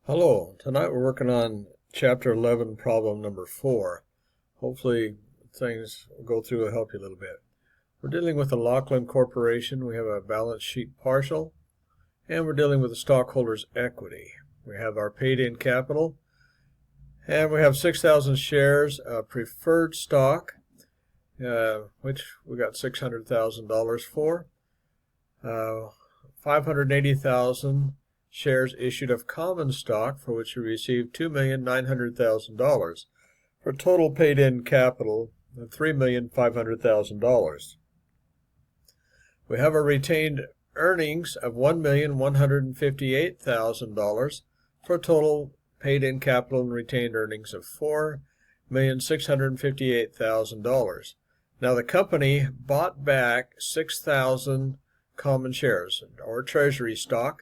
Hello, tonight we're working on Chapter 11, Problem number 4. Hopefully things will go through and help you a little bit. We're dealing with the Lachlan Corporation. We have a balance sheet partial, and we're dealing with the stockholders' equity. We have our paid-in capital, and we have 6,000 shares of preferred stock, which we got $600,000 for. 580,000 shares issued of common stock, for which we received $2,900,000, for total paid-in capital of $3,500,000. We have a retained earnings of $1,158,000, for a total paid-in capital and retained earnings of $4,658,000. Now the company bought back 6,000 common shares or treasury stock,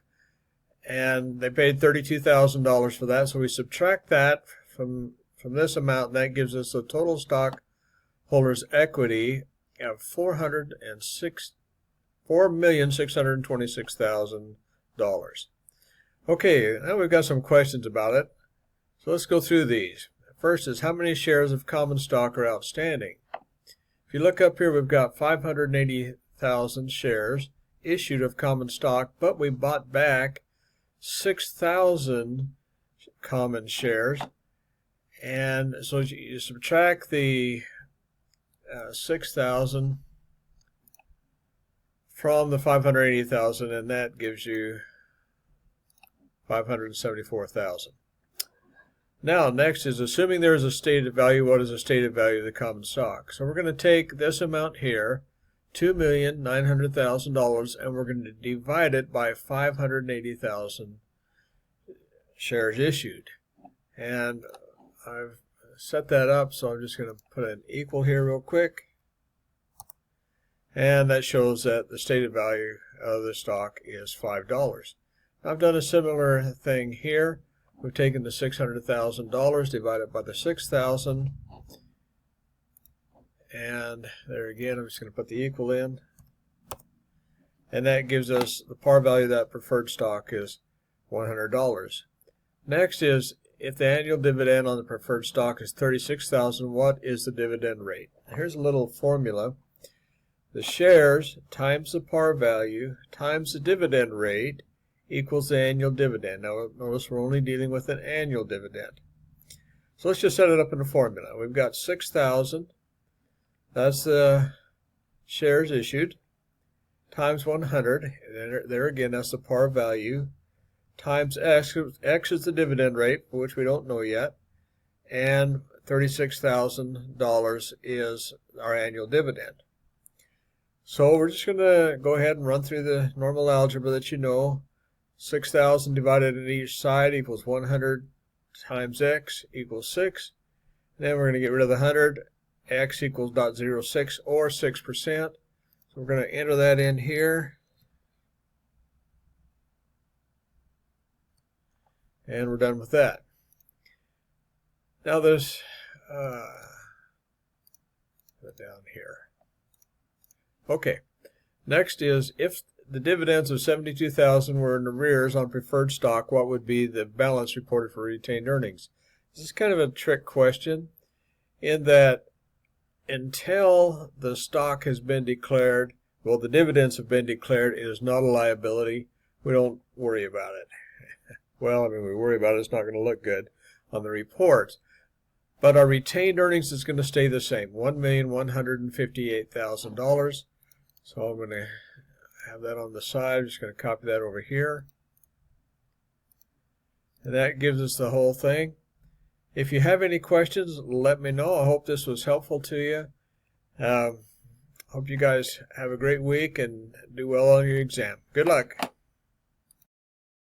and they paid $32,000 for that. So we subtract that from this amount, and that gives us a total stockholders' equity of $4,626,000. Okay, now we've got some questions about it. So let's go through these. First is, how many shares of common stock are outstanding? If you look up here, we've got 580,000 shares issued of common stock, but we bought back 6,000 common shares, and so you subtract the 6,000 from the 580,000, and that gives you 574,000. Now next is, assuming there is a stated value, what is the stated value of the common stock? So we're going to take this amount here, $2,900,000, and we're going to divide it by 580,000 shares issued. And I've set that up, so I'm just going to put an equal here real quick. And that shows that the stated value of the stock is $5. I've done a similar thing here. We've taken the $600,000, divided by the 6,000. And there again, I'm just going to put the equal in. And that gives us the par value of that preferred stock is $100. Next is, if the annual dividend on the preferred stock is $36,000, what is the dividend rate? Here's a little formula. The shares times the par value times the dividend rate equals the annual dividend. Now notice we're only dealing with an annual dividend. So let's just set it up in a formula. We've got 6,000. That's the shares issued, times 100, there again, that's the par value, times X is the dividend rate, which we don't know yet, and $36,000 is our annual dividend. So we're just going to go ahead and run through the normal algebra that you know. 6,000 divided on each side equals 100 times X equals 6. And then we're going to get rid of the 100. X equals 0.06 or 6%. So we're going to enter that in here. And we're done with that. Now this, put it down here. Okay, next is, if the dividends of $72,000 were in arrears on preferred stock, what would be the balance reported for retained earnings? This is kind of a trick question in that until the stock has been declared, well, the dividends have been declared, it is not a liability. We don't worry about it. Well, I mean, we worry about it. It's not going to look good on the reports. But our retained earnings is going to stay the same, $1,158,000. So I'm going to have that on the side. I'm just going to copy that over here. And that gives us the whole thing. If you have any questions, let me know. I hope this was helpful to you. Hope you guys have a great week and do well on your exam. Good luck.